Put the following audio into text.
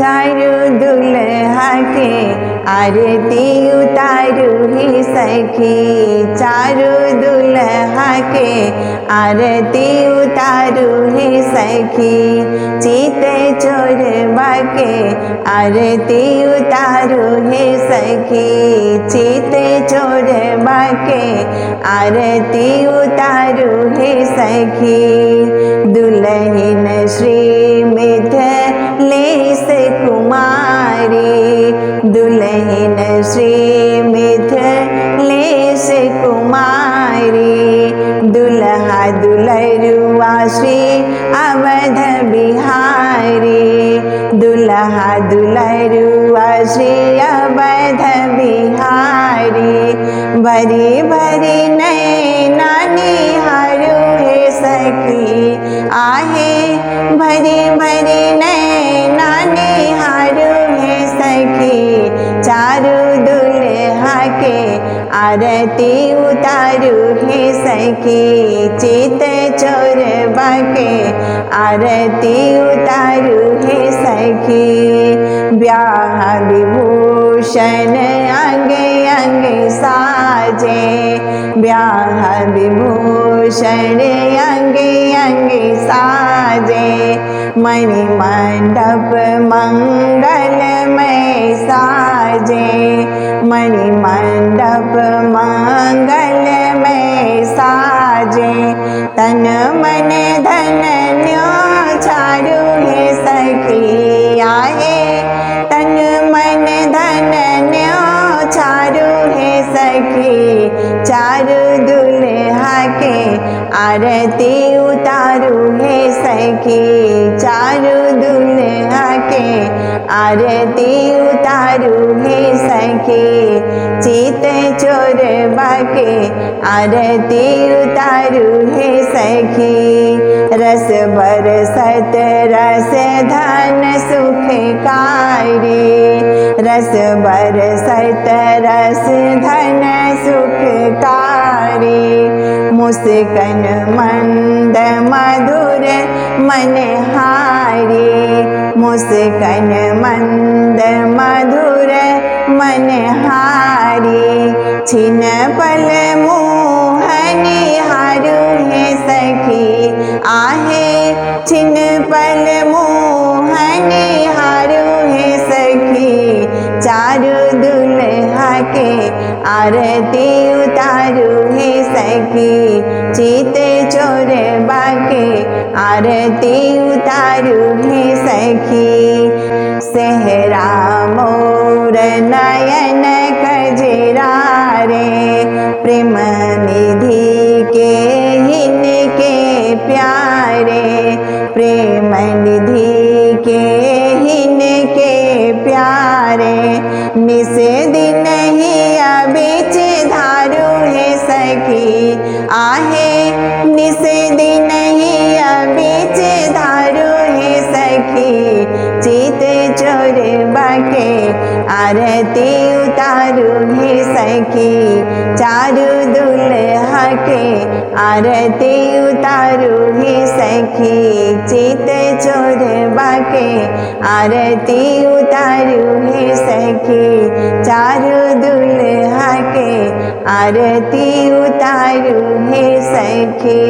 चारू दुल्हा के आरती उतारू हे सखी, चारू दुल्हा के आरती उतारू हे सखी, चिते चोरवा के आरती उतारू हे सखी, चिते चोरवा के आरती उतारू हे सखी। दुल्हन श्री मिथिलेश कुमारी, दुल्हन श्री मिथिलेश कुमारी, दुल्हा दुल्हरुआ श्री अवध बिहारी, दुल्हा दुल्हरुआ श्री अवध बिहारी, भरी भरी नैना निहारू हे सखी, आहे भरी भरी नैना निहारू हे सखी, चारू दुल्हा के आरती उतारू हे सखी, चित चोरवा के आरती उतारू हे सखी। ब्याह विभूषण अंगे अंगे साजे, ब्याह विभूषण अंगे अंगे साजे, मणि मंडप मंगलमय साजे, मणि मंडप मंगलमय साजे, तन मन धन न्योछारू हे सखी, आहे तन मन धन न्योछारू हे सखी, चारू दुल्हा के आरती उतारू हे सखी, चारू दुल्हा के आरती उतारू हे सखी, चित चोरवा के आरती उतारू हे सखी। रस बरसत रस धन सुखकारी, रस बरसत रस धन सुखकारी, मुस्कन मंद मधुर मनहारी, मुस्कन मंद मधुर मनहारी, छिन पल मोहनी हारू हे सखी, आहे छिन पल मोहनी हारू हे सखी, चारू दुल्हा के आरती उतारू हे सखी, चिते चोरवा के आरती उतारू हे सखी। सेहरा मोर नयन कजरा रे, प्रेम निधि के हिन के प्यारे, प्रेम निधि के हिन के प्यारे, निस दिन ही बीच धारू हे सखी, आहे निस दिन ही बीच धारू हे सखी, चित चोरवा के आरती उतारू हे सखी, चारू दुल्हा के आरती उतारू हे सखी, चित चोरवा के आरती उतारू हे सखी, चारू दुल्हा के आरती उतारू हे सखी।